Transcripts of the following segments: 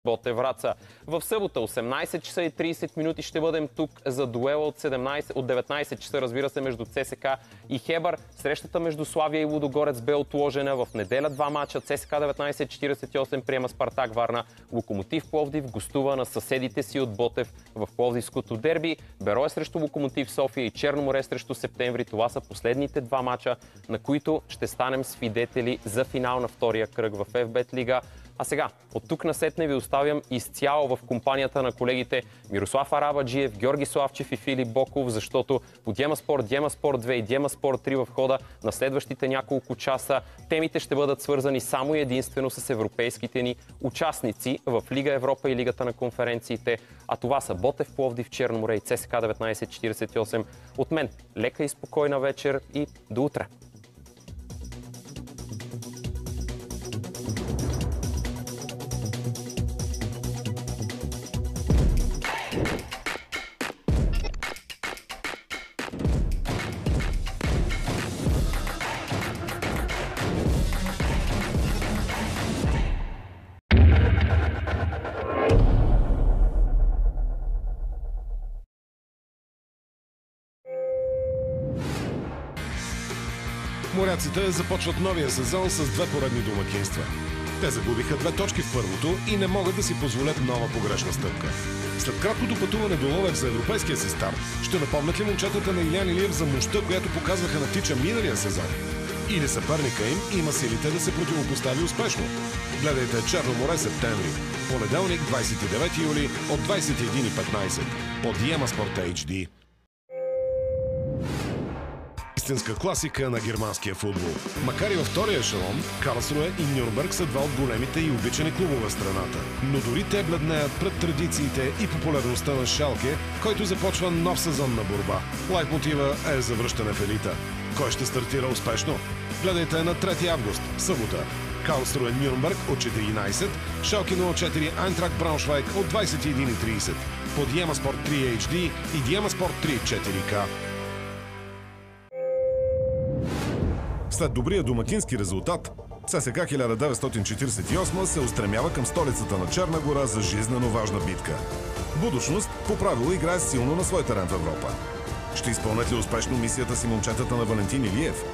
Ботев Враца. В събота 18 часа и 30 минути ще бъдем тук за дуела от 19 часа, разбира се, между ЦСК и Хебър. Срещата между Славия и Лудогорец бе отложена. В неделя два мача. ЦСК 1948 приема Спартак Варна. Локомотив Пловдив гостува на съседите си от Ботев в Пловдивското дерби. Берое срещу Локомотив София и Черно море срещу Септември. Това са последните два мача, на които ще станем свидетели за финал на втория кръг в FBET Лига. А сега, от тук насетне ви оставям изцяло в компанията на колегите Мирослав Арабаджиев, Георги Славчев и Филип Боков, защото по Диема Спорт 2 и Диема Спорт 3 в хода на следващите няколко часа темите ще бъдат свързани само и единствено с европейските ни участници в Лига Европа и Лигата на конференциите. А това са Ботев, Пловдив, Черно море и ЦСК 1948. От мен лека и спокойна вечер и до утре! Моряците започват новия сезон с две поредни домакинства. Те загубиха 2 точки в първото и не могат да си позволят нова погрешна стъпка. След краткото пътуване до Ловеч за европейския си старт, ще напомнят ли момчетата на Илян Илиев за мощта, която показваха на Тича миналия сезон? Или съперника им има силите да се противопостави успешно? Гледайте Черно море Септември. Понеделник, 29 юли от 21:15 по Диема Спорт HD. Истинска класика на германския футбол. Макар и във втория ешелон, Карлсруе и Нюрнберг са два от големите и обичани клубове в страната. Но дори те бледнеят пред традициите и популярността на Шалке, който започва нов сезон на борба. Лайтмотива е завръщане в елита. Кой ще стартира успешно? Гледайте на 3 август, събота. Карлсруе Нюрнберг от 14, Шалке 04 Айнтрахт Брауншвайг от 21:30 по Диема Спорт 3 HD и Диема Спорт 3 4K. След добрия домакински резултат, ЦСКА 1948 се устремява към столицата на Черна гора за жизнено важна битка. Будущност по правило играе силно на свой терен в Европа. Ще изпълнят ли успешно мисията си момчетата на Валентин Илиев?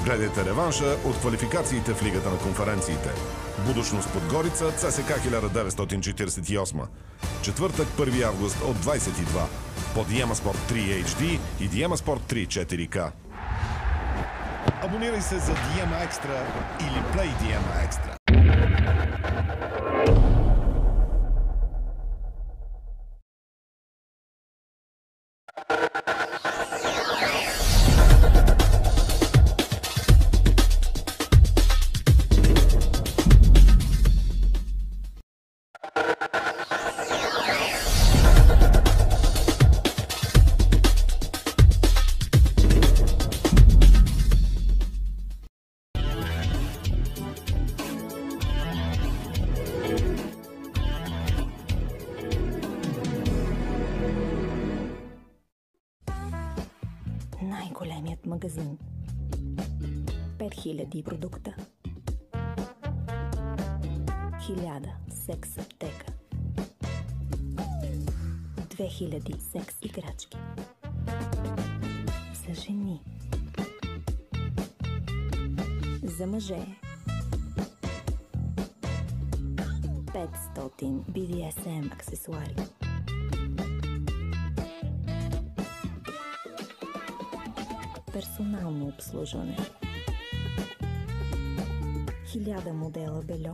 Гледайте реванша от квалификациите в Лигата на конференциите. Будущност Подгорица, ЦСКА 1948. Четвъртък, 1 август от 22 по Диема Спорт 3 HD и Диема Спорт 3 4K. Абонирай се за Диема Екстра или Play Диема Екстра. Най-големият магазин. 5000 продукта. 1000 секс аптека. 2000 секс играчки. За жени. За мъже. 500 BDSM аксесуари. Персонално обслужване. 1000 модела бельо.